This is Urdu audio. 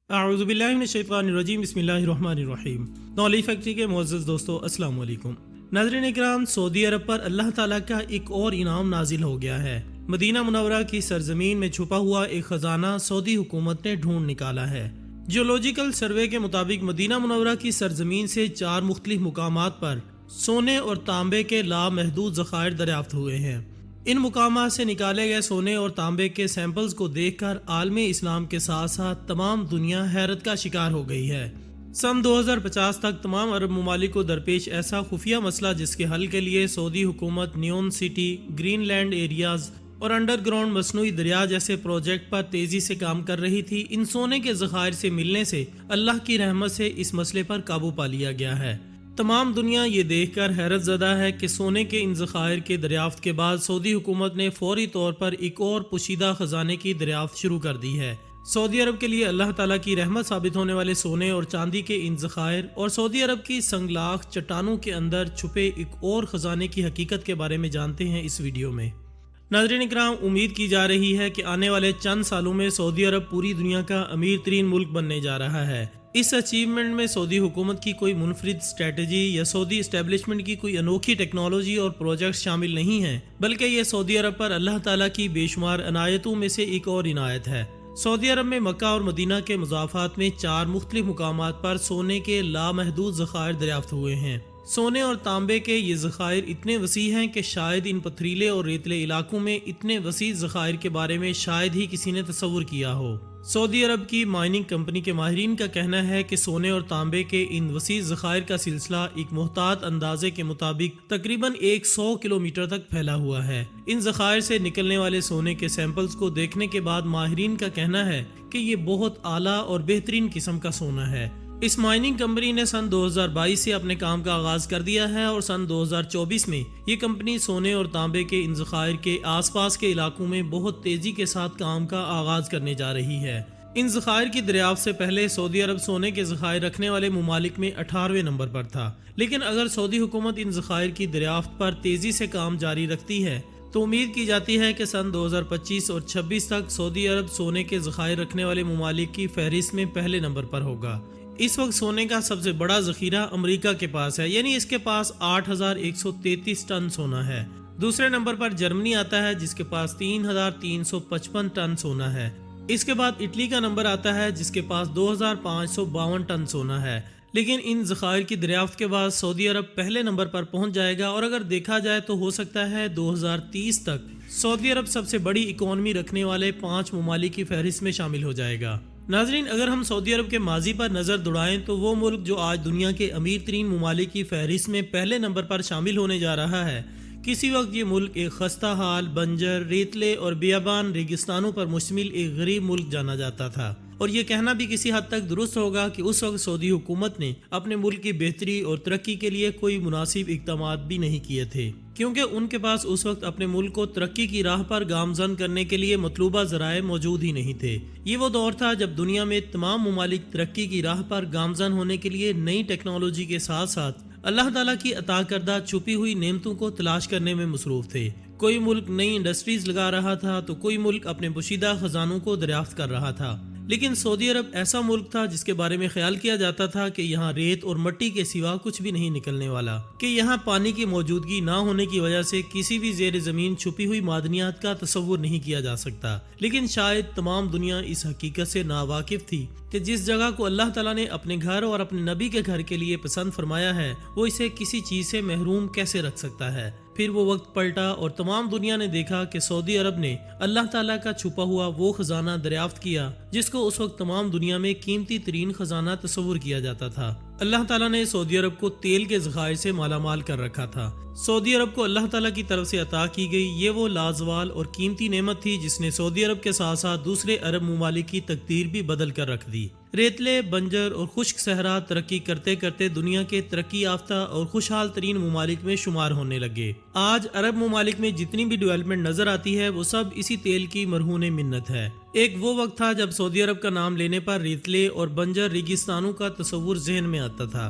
اعوذ باللہ من الشیطان الرجیم، بسم اللہ الرحمن الرحیم۔ نولی فیکٹری کے معزز دوستو، السلام علیکم۔ ناظرین اکرام، سعودی عرب پر اللہ تعالیٰ کا ایک اور انعام نازل ہو گیا ہے۔ مدینہ منورہ کی سرزمین میں چھپا ہوا ایک خزانہ سعودی حکومت نے ڈھونڈ نکالا ہے۔ جیولوجیکل سروے کے مطابق مدینہ منورہ کی سرزمین سے 4 مختلف مقامات پر سونے اور تانبے کے لامحدود ذخائر دریافت ہوئے ہیں۔ ان مقامات سے نکالے گئے سونے اور تانبے کے سیمپلز کو دیکھ کر عالم اسلام کے ساتھ ساتھ تمام دنیا حیرت کا شکار ہو گئی ہے۔ سن 2050 تک تمام عرب ممالک کو درپیش ایسا خفیہ مسئلہ جس کے حل کے لیے سعودی حکومت neon city, green land areas اور انڈر گراؤنڈ مصنوعی دریا جیسے پروجیکٹ پر تیزی سے کام کر رہی تھی، ان سونے کے ذخائر سے ملنے سے اللہ کی رحمت سے اس مسئلے پر قابو پا لیا گیا ہے۔ تمام دنیا یہ دیکھ کر حیرت زدہ ہے کہ سونے کے ان ذخائر کے دریافت کے بعد سعودی حکومت نے فوری طور پر ایک اور پوشیدہ خزانے کی دریافت شروع کر دی ہے۔ سعودی عرب کے لیے اللہ تعالیٰ کی رحمت ثابت ہونے والے سونے اور چاندی کے ان ذخائر اور سعودی عرب کی سنگلاخ چٹانوں کے اندر چھپے ایک اور خزانے کی حقیقت کے بارے میں جانتے ہیں اس ویڈیو میں۔ ناظرین اکرام، امید کی جا رہی ہے کہ آنے والے چند سالوں میں سعودی عرب پوری دنیا کا امیر ترین ملک بننے جا رہا ہے۔ اس اچیومنٹ میں سعودی حکومت کی کوئی منفرد اسٹریٹجی یا سعودی اسٹیبلشمنٹ کی کوئی انوکھی ٹیکنالوجی اور پروجیکٹ شامل نہیں ہیں، بلکہ یہ سعودی عرب پر اللہ تعالیٰ کی بے شمار عنایتوں میں سے ایک اور عنایت ہے۔ سعودی عرب میں مکہ اور مدینہ کے مضافات میں 4 مختلف مقامات پر سونے کے لامحدود ذخائر دریافت ہوئے ہیں۔ سونے اور تانبے کے یہ ذخائر اتنے وسیع ہیں کہ شاید ان پتھریلے اور ریتلے علاقوں میں اتنے وسیع ذخائر کے بارے میں شاید ہی کسی نے تصور کیا ہو۔ سعودی عرب کی مائننگ کمپنی کے ماہرین کا کہنا ہے کہ سونے اور تانبے کے ان وسیع ذخائر کا سلسلہ ایک محتاط اندازے کے مطابق تقریباً 100 کلومیٹر تک پھیلا ہوا ہے۔ ان ذخائر سے نکلنے والے سونے کے سیمپلز کو دیکھنے کے بعد ماہرین کا کہنا ہے کہ یہ بہت اعلیٰ اور بہترین قسم کا سونا ہے۔ اس مائننگ کمپنی نے سن 2022 سے اپنے کام کا آغاز کر دیا ہے اور سن 2024 میں یہ کمپنی سونے اور تانبے کے ان ذخائر کے آس پاس کے علاقوں میں بہت تیزی کے ساتھ کام کا آغاز کرنے جا رہی ہے۔ ان ذخائر کی دریافت سے پہلے سعودی عرب سونے کے ذخائر رکھنے والے ممالک میں 18ویں نمبر پر تھا، لیکن اگر سعودی حکومت ان ذخائر کی دریافت پر تیزی سے کام جاری رکھتی ہے تو امید کی جاتی ہے کہ سن 2025 اور 26 تک سعودی عرب سونے کے ذخائر رکھنے والے ممالک کی فہرست میں پہلے نمبر پر ہوگا۔ اس وقت سونے کا سب سے بڑا ذخیرہ امریکہ کے پاس ہے، یعنی اس کے پاس 8133 ٹن سونا ہے۔ دوسرے نمبر پر جرمنی آتا ہے جس کے پاس 3355 ٹن سونا ہے۔ اس کے بعد اٹلی کا نمبر آتا ہے جس کے پاس 2552 ٹن سونا ہے۔ لیکن ان ذخائر کی دریافت کے بعد سعودی عرب پہلے نمبر پر پہنچ جائے گا اور اگر دیکھا جائے تو ہو سکتا ہے 2030 تک سعودی عرب سب سے بڑی اکانومی رکھنے والے 5 ممالک کی فہرست میں شامل ہو جائے گا۔ ناظرین، اگر ہم سعودی عرب کے ماضی پر نظر دوڑائیں تو وہ ملک جو آج دنیا کے امیر ترین ممالک کی فہرست میں پہلے نمبر پر شامل ہونے جا رہا ہے، کسی وقت یہ ملک ایک خستہ حال، بنجر، ریتلے اور بیابان ریگستانوں پر مشتمل ایک غریب ملک جانا جاتا تھا، اور یہ کہنا بھی کسی حد تک درست ہوگا کہ اس وقت سعودی حکومت نے اپنے ملک کی بہتری اور ترقی کے لیے کوئی مناسب اقدامات بھی نہیں کیے تھے، کیونکہ ان کے پاس اس وقت اپنے ملک کو ترقی کی راہ پر گامزن کرنے کے لیے مطلوبہ ذرائع موجود ہی نہیں تھے۔ یہ وہ دور تھا جب دنیا میں تمام ممالک ترقی کی راہ پر گامزن ہونے کے لیے نئی ٹیکنالوجی کے ساتھ ساتھ اللہ تعالیٰ کی عطا کردہ چھپی ہوئی نعمتوں کو تلاش کرنے میں مصروف تھے۔ کوئی ملک نئی انڈسٹریز لگا رہا تھا تو کوئی ملک اپنے پوشیدہ خزانوں کو دریافت کر رہا تھا، لیکن سعودی عرب ایسا ملک تھا جس کے بارے میں خیال کیا جاتا تھا کہ یہاں ریت اور مٹی کے سوا کچھ بھی نہیں نکلنے والا، کہ یہاں پانی کی موجودگی نہ ہونے کی وجہ سے کسی بھی زیر زمین چھپی ہوئی معدنیات کا تصور نہیں کیا جا سکتا۔ لیکن شاید تمام دنیا اس حقیقت سے ناواقف تھی کہ جس جگہ کو اللہ تعالیٰ نے اپنے گھر اور اپنے نبی کے گھر کے لیے پسند فرمایا ہے، وہ اسے کسی چیز سے محروم کیسے رکھ سکتا ہے۔ پھر وہ وقت پلٹا اور تمام دنیا نے دیکھا کہ سعودی عرب نے اللہ تعالیٰ کا چھپا ہوا وہ خزانہ دریافت کیا جس کو اس وقت تمام دنیا میں قیمتی ترین خزانہ تصور کیا جاتا تھا۔ اللہ تعالیٰ نے سعودی عرب کو تیل کے ذخائر سے مالا مال کر رکھا تھا۔ سعودی عرب کو اللہ تعالیٰ کی طرف سے عطا کی گئی یہ وہ لازوال اور قیمتی نعمت تھی جس نے سعودی عرب کے ساتھ ساتھ دوسرے عرب ممالک کی تقدیر بھی بدل کر رکھ دی۔ ریتلے، بنجر اور خشک صحرا ترقی کرتے کرتے دنیا کے ترقی یافتہ اور خوشحال ترین ممالک میں شمار ہونے لگے۔ آج عرب ممالک میں جتنی بھی ڈیولپمنٹ نظر آتی ہے وہ سب اسی تیل کی مرہون منت ہے۔ ایک وہ وقت تھا جب سعودی عرب کا نام لینے پر ریتلے اور بنجر ریگستانوں کا تصور ذہن میں آتا تھا،